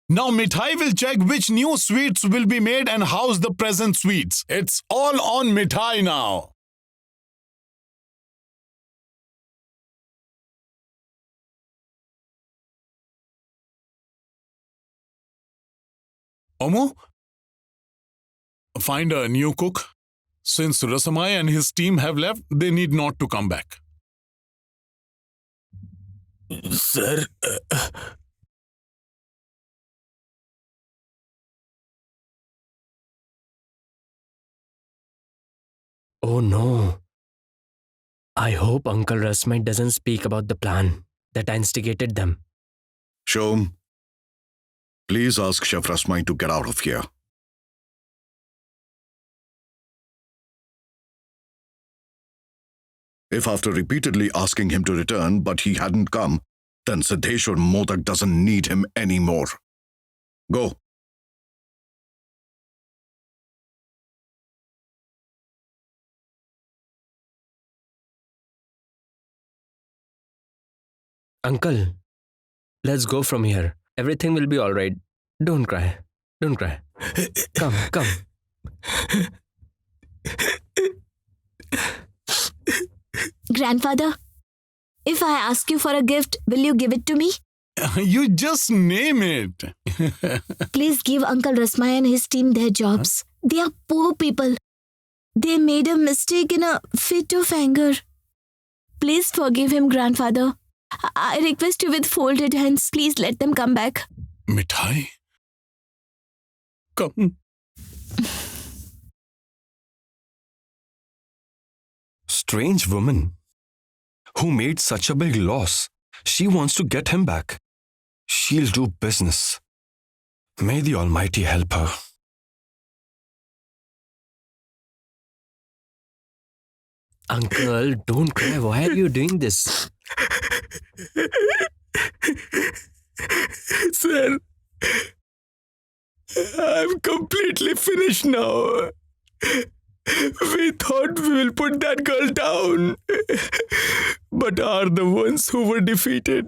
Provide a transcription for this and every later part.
Now Mithai will check which new sweets will be made and house the present sweets. It's all on Mithai now. Omo, find a new cook. Since Rasamai and his team have left, they need not to come back. Sir, oh no. I hope Uncle Rasmai doesn't speak about the plan that I instigated them. Shom, please ask Chef Rasmai to get out of here. If after repeatedly asking him to return, but he hadn't come, then Siddheshwar Modak doesn't need him anymore. Go. Uncle, let's go from here. Everything will be alright. Don't cry. Don't cry. Come, come. Grandfather, if I ask you for a gift, will you give it to me? You just name it. Please give Uncle Rasmai and his team their jobs. They are poor people. They made a mistake in a fit of anger. Please forgive him, Grandfather. I request you with folded hands. Please let them come back. Mithai? Come. Strange woman who made such a big loss. She wants to get him back. She'll do business. May the Almighty help her. Uncle, don't cry. Why are you doing this? Sir, I'm completely finished now. We thought we will put that girl down, but are the ones who were defeated.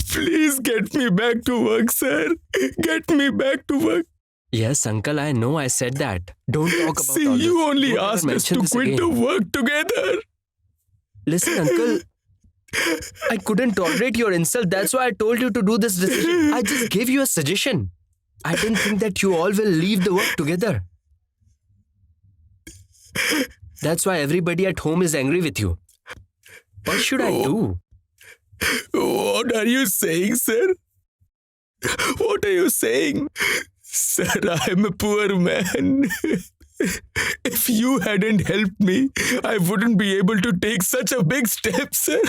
Please get me back to work, sir. Get me back to work. Yes, Uncle, I know I said that. Don't talk about See, all this. you only Don't ever asked us mention to this quit again. to work together. Listen, Uncle, I couldn't tolerate your insult. That's why I told you to do this decision. I just gave you a suggestion. I didn't think that you all will leave the work together. That's why everybody at home is angry with you. What should I do? What are you saying, sir? What are you saying? Sir, I'm a poor man. If you hadn't helped me, I wouldn't be able to take such a big step, sir.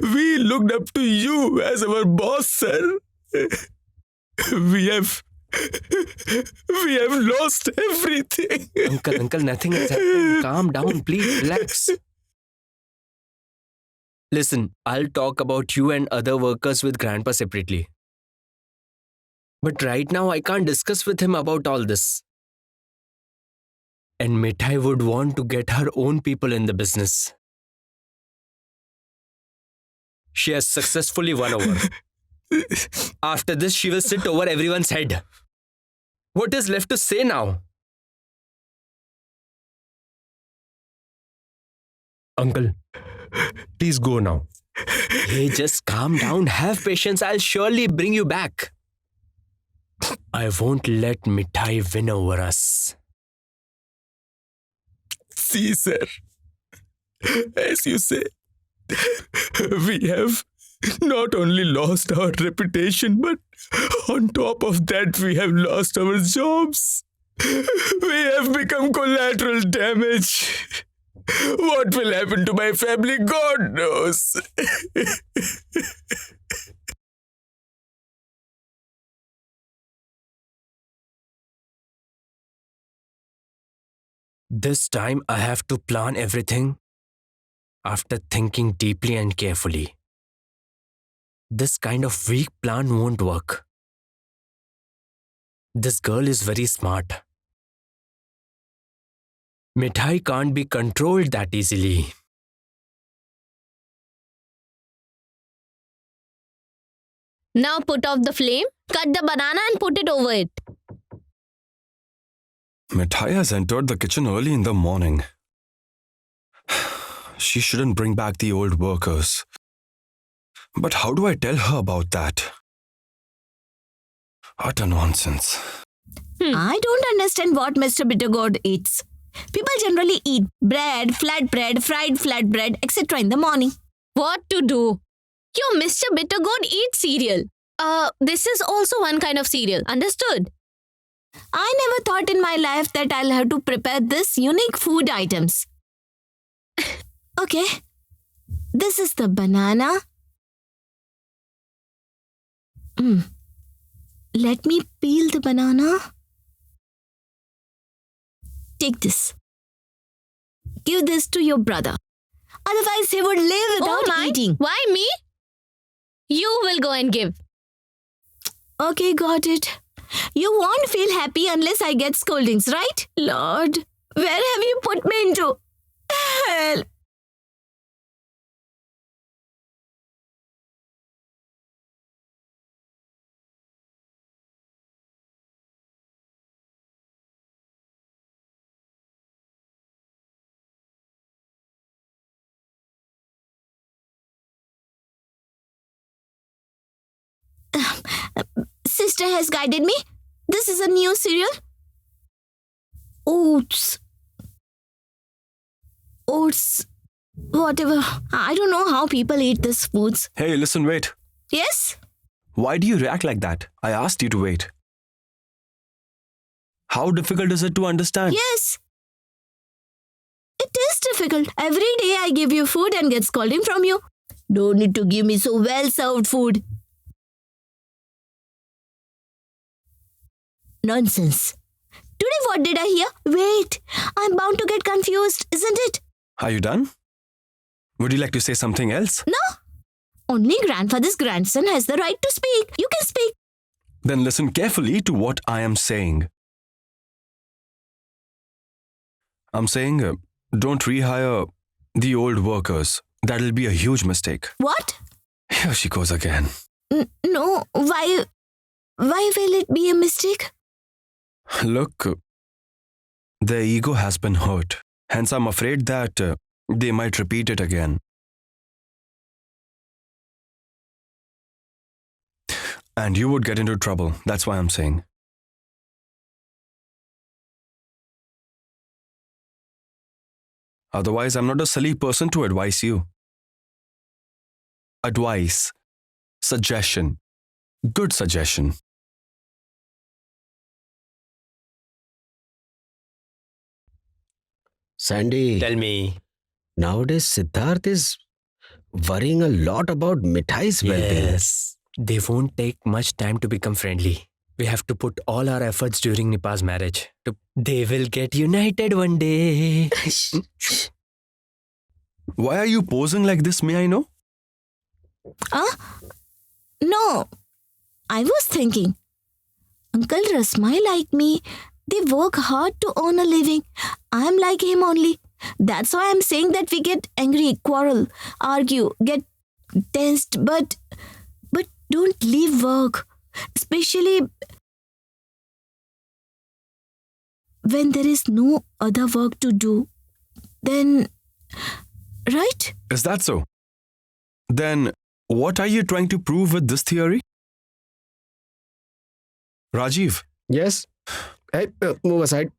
We looked up to you as our boss, sir. We have lost everything. Uncle, nothing is happening. Calm down, please, relax. Listen, I'll talk about you and other workers with Grandpa separately. But right now, I can't discuss with him about all this. And Mithai would want to get her own people in the business. She has successfully won over. After this, she will sit over everyone's head. What is left to say now? Uncle, please go now. Hey, just calm down. Have patience. I'll surely bring you back. I won't let Mithai win over us. See, sir, as you say, we have not only lost our reputation, but on top of that, we have lost our jobs. We have become collateral damage. What will happen to my family, God knows. This time I have to plan everything after thinking deeply and carefully. This kind of weak plan won't work. This girl is very smart. Mithai can't be controlled that easily. Now put off the flame Cut the banana and put it over it. Mithai has entered the kitchen early in the morning. She shouldn't bring back the old workers. But how do I tell her about that? Utter nonsense. I don't understand what Mr. Bittergourd eats. People generally eat bread, fried flatbread, etc. in the morning. What to do? Your Mr. Bittergourd eats cereal. This is also one kind of cereal. Understood? I never thought in my life that I'll have to prepare this unique food items. Okay. This is the banana. Let me peel the banana. Take this. Give this to your brother. Otherwise, he would live without eating. Why me? You will go and give. Okay, got it. You won't feel happy unless I get scoldings, right? Lord, where have you put me into? Help. Sister has guided me. This is a new cereal. Oats. Whatever. I don't know how people eat these foods. Hey, listen, wait. Yes? Why do you react like that? I asked you to wait. How difficult is it to understand? Yes. It is difficult. Every day I give you food and get scolding from you. Don't need to give me so well-served food. Nonsense. Today what did I hear? Wait, I'm bound to get confused, isn't it? Are you done? Would you like to say something else? No. Only grandfather's grandson has the right to speak. You can speak. Then listen carefully to what I am saying. I'm saying don't rehire the old workers. That'll be a huge mistake. What? Here she goes again. No, why will it be a mistake? Look, their ego has been hurt. Hence, I'm afraid that they might repeat it again. And you would get into trouble. That's why I'm saying. Otherwise, I'm not a silly person to advise you. Advice. Suggestion. Good suggestion. Sandy, Tell me. nowadays Siddharth is worrying a lot about Mithai's well-being. Yes. They won't take much time to become friendly. We have to put all our efforts during Nipa's marriage. They will get united one day. Why are you posing like this, may I know? No. I was thinking. Uncle Rasmai like me. They work hard to earn a living. I'm like him only. That's why I'm saying that we get angry, quarrel, argue, get tensed, but don't leave work. Especially when there is no other work to do. Then, right? Is that so? Then, what are you trying to prove with this theory? Rajiv, Yes? Hey, move aside.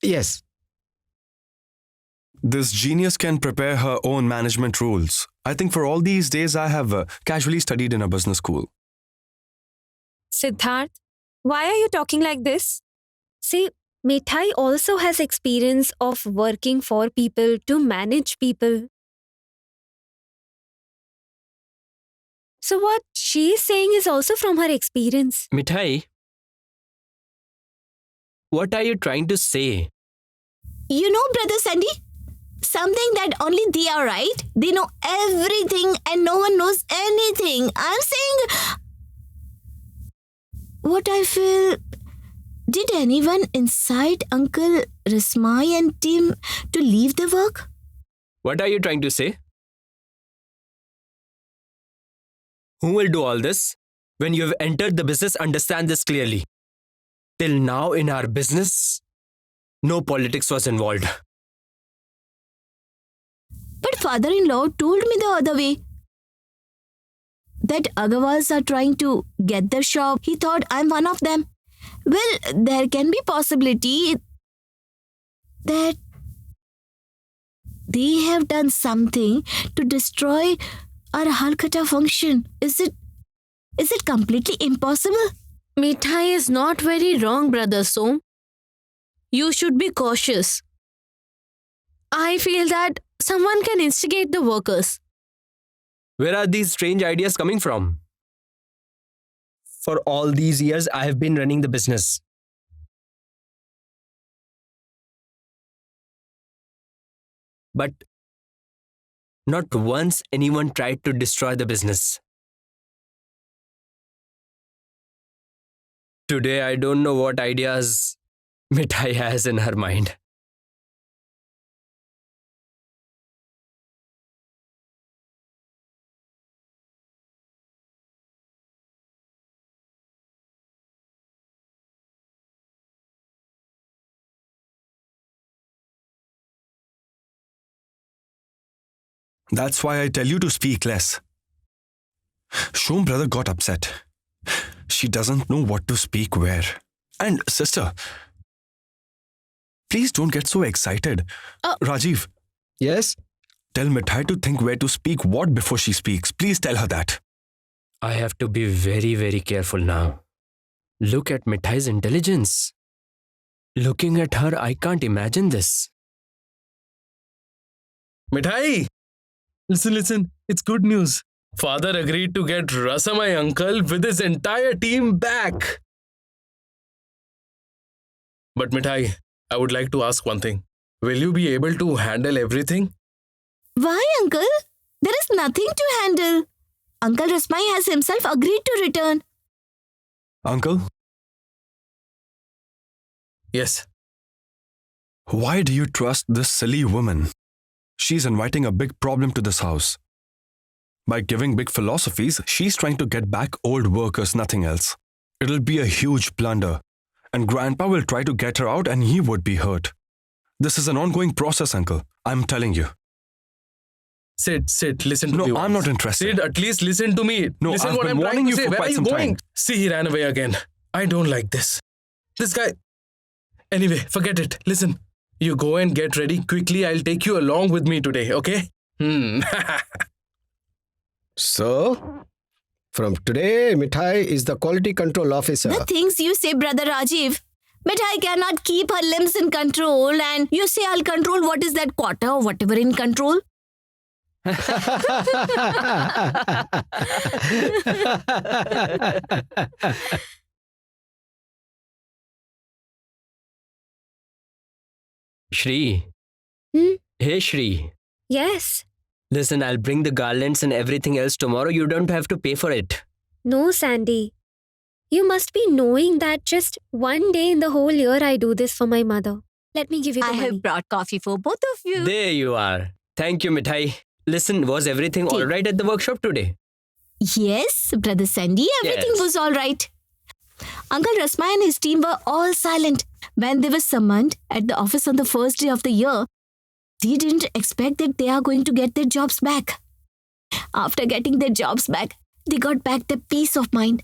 Yes. this genius can prepare her own management rules. I think for all these days I have casually studied in a business school. Siddharth, why are you talking like this? See, Mithai also has experience of working for people to manage people. So what she is saying is also from her experience. Mithai, what are you trying to say? You know, Brother Sandy, something that only they are right. They know everything and no one knows anything. I'm saying what I feel. Did anyone incite Uncle Rasmai and team to leave the work? What are you trying to say? Who will do all this? When you have entered the business, understand this clearly. Till now in our business, no politics was involved. But father-in-law told me the other way. That Agarwals are trying to get the shop. He thought I'm one of them. Well, there can be possibility that they have done something to destroy our Halkata function. Is it completely impossible? Mithai is not very wrong, brother Som. You should be cautious. I feel that someone can instigate the workers. Where are these strange ideas coming from? For all these years, I have been running the business. But not once anyone tried to destroy the business. Today, I don't know what ideas Mithai has in her mind. That's why I tell you to speak less. Shom brother got upset. She doesn't know what to speak where. And sister, please don't get so excited. Rajiv, Yes? tell Mithai to think where to speak what before she speaks. Please tell her that. I have to be very, very careful now. Look at Mithai's intelligence. Looking at her, I can't imagine this. Mithai! Listen, it's good news. Father agreed to get Rasamai uncle with his entire team back. But Mithai, I would like to ask one thing. Will you be able to handle everything? Why, uncle? There is nothing to handle. Uncle Rasmai has himself agreed to return. Uncle, Yes. why do you trust this silly woman? She's inviting a big problem to this house. By giving big philosophies, she's trying to get back old workers, nothing else. It'll be a huge blunder. And Grandpa will try to get her out and he would be hurt. This is an ongoing process, Uncle. I'm telling you. Sit, listen to me. No, I'm once. not interested. Sid, at least listen to me. No, listen I've what been I'm warning trying you to say. for Where quite are you some going? time. See, he ran away again. I don't like this. This guy... Anyway, forget it. Listen, you go and get ready quickly. I'll take you along with me today, okay? So, from today, Mithai is the quality control officer. The things you say, brother Rajiv. But I cannot keep her limbs in control, and you say I'll control what is that quarter or whatever in control. Shri. Hmm? Hey, Shri. Yes. Listen, I'll bring the garlands and everything else tomorrow. You don't have to pay for it. No, Sandy. You must be knowing that just one day in the whole year I do this for my mother. Let me give you the I money. have brought coffee for both of you. There you are. Thank you, Mithai. Listen, was everything all right at the workshop today? Yes, brother Sandy, everything Yes. was all right. Uncle Rasmai and his team were all silent. When they were summoned at the office on the first day of the year, they didn't expect that they are going to get their jobs back. After getting their jobs back, they got back their peace of mind.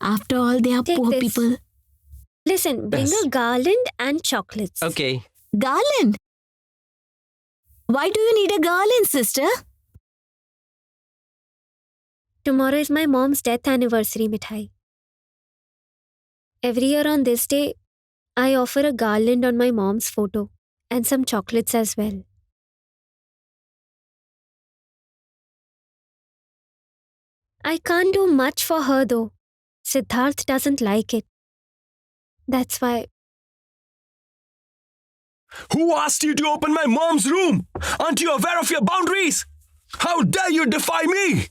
After all, they are Take poor this. people. Listen, bring Yes. a garland and chocolates. Okay. Garland? Why do you need a garland, sister? Tomorrow is my mom's death anniversary, Mithai. Every year on this day, I offer a garland on my mom's photo and some chocolates as well. I can't do much for her though. Siddharth doesn't like it. That's why. Who asked you to open my mom's room? Aren't you aware of your boundaries? How dare you defy me?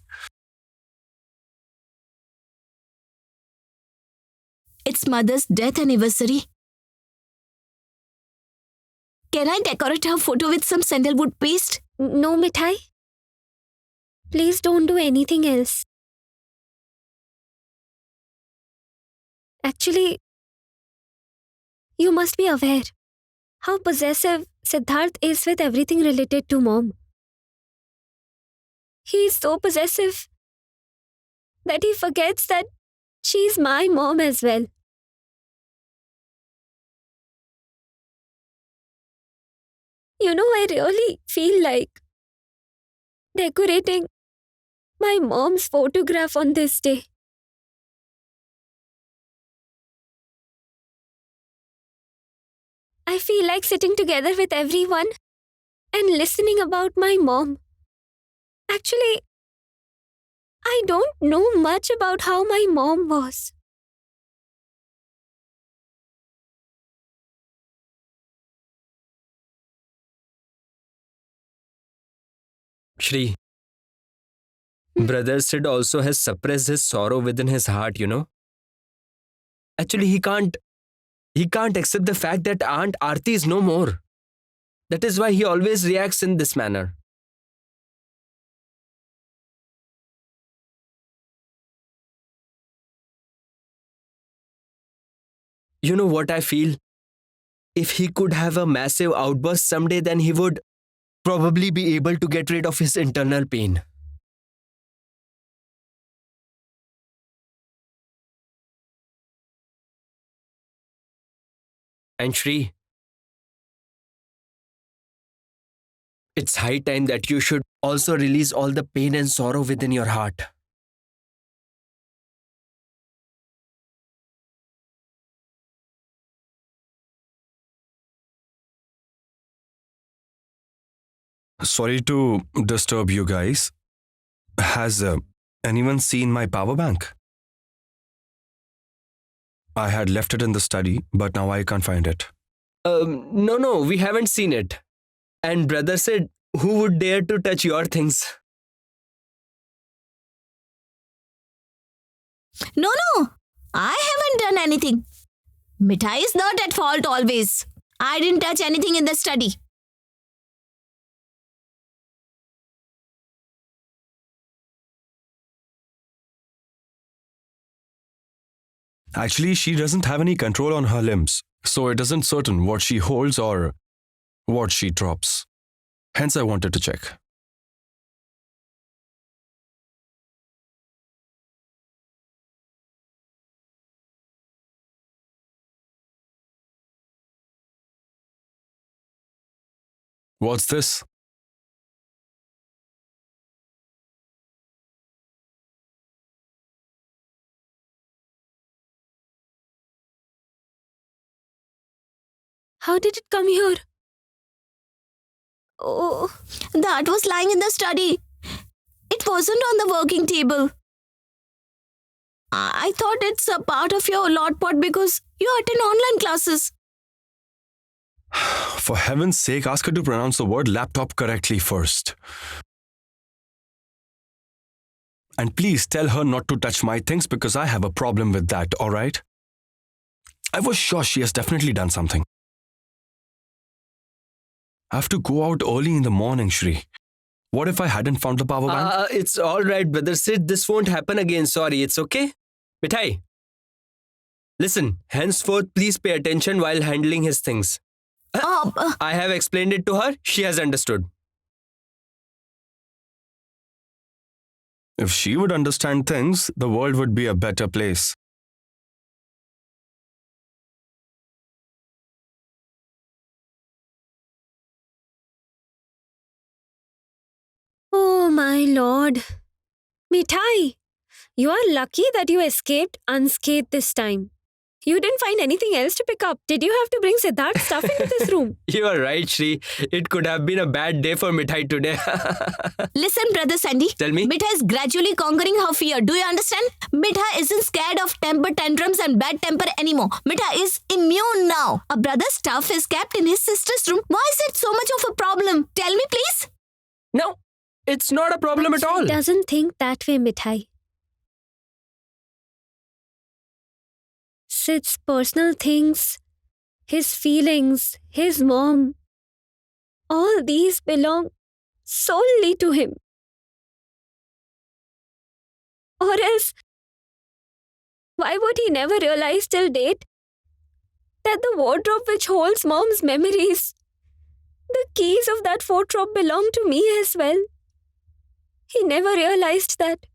It's mother's death anniversary. Can I decorate her photo with some sandalwood paste? No, Mithai. Please don't do anything else. Actually, you must be aware how possessive Siddharth is with everything related to mom. He is so possessive that he forgets that she's my mom as well. You know, I really feel like decorating my mom's photograph on this day. I feel like sitting together with everyone and listening about my mom. Actually, I don't know much about how my mom was. Shri, brother Sid also has suppressed his sorrow within his heart, you know. Actually, he can't accept the fact that Aunt Aarti is no more. That is why he always reacts in this manner. You know what I feel? If he could have a massive outburst someday, then he would probably be able to get rid of his internal pain. And Shri, it's high time that you should also release all the pain and sorrow within your heart. Sorry to disturb you guys. Has anyone seen my power bank? I had left it in the study, but now I can't find it. No, we haven't seen it. And brother said, who would dare to touch your things? No, I haven't done anything. Mithai is not at fault always. I didn't touch anything in the study. Actually, she doesn't have any control on her limbs, so it isn't certain what she holds or what she drops. Hence, I wanted to check. What's this? How did it come here? Oh, That was lying in the study. It wasn't on the working table. I thought it's a part of your lot pot because you attend online classes. For heaven's sake, ask her to pronounce the word laptop correctly first. And please tell her not to touch my things because I have a problem with that, alright? I was sure she has definitely done something. I have to go out early in the morning, Shri. What if I hadn't found the power bank? It's all right, brother Sid. This won't happen again. Sorry, it's okay. Mithai, listen, henceforth, please pay attention while handling his things. I have explained it to her. She has understood. If she would understand things, the world would be a better place. oh my lord. Mithai, you are lucky that you escaped unscathed this time. You didn't find anything else to pick up. Did you have to bring Siddharth's stuff into this room? You are right, Shri. It could have been a bad day for Mithai today. Listen, Brother Sandy. Tell me. Mithai is gradually conquering her fear. Do you understand? Mithai isn't scared of temper tantrums and bad temper anymore. Mithai is immune now. A brother's stuff is kept in his sister's room. Why is it so much of a problem? Tell me, please. No, it's not a problem at all. He doesn't think that way, Mithai. Sid's personal things, his feelings, his mom, all these belong solely to him. Or else, Why would he never realize till date that the wardrobe which holds mom's memories, the keys of that wardrobe belong to me as well? He never realized that.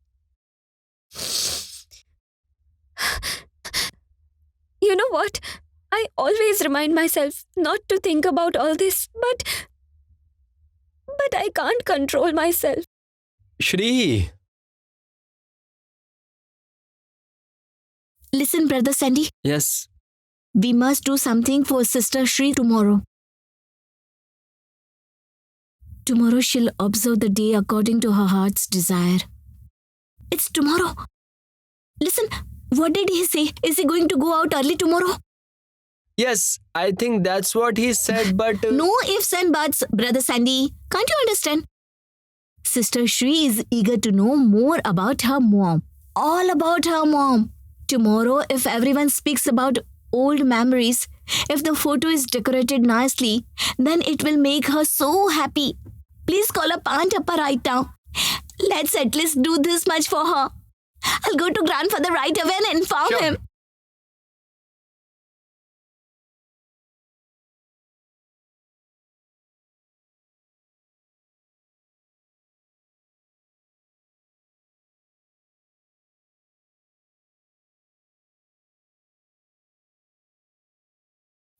You know what? I always remind myself not to think about all this, but I can't control myself. Shri, Listen, Brother Sandy, yes, we must do something for Sister Shri tomorrow. Tomorrow she'll observe the day according to her heart's desire. It's tomorrow. Listen, what did he say? Is he going to go out early tomorrow? yes, I think that's what he said, but No ifs and buts, Brother Sandy. Can't you understand? Sister Shri is eager to know more about her mom. All about her mom. Tomorrow, if everyone speaks about old memories, if the photo is decorated nicely, then it will make her so happy. Please call up Aunt Appa right now. Let's at least do this much for her. I'll go to grandfather right away and inform Sure. him.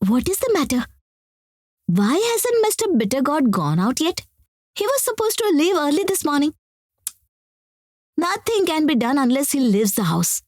What is the matter? Why hasn't Mr. Bittergourd gone out yet? He was supposed to leave early this morning. Nothing can be done unless he leaves the house.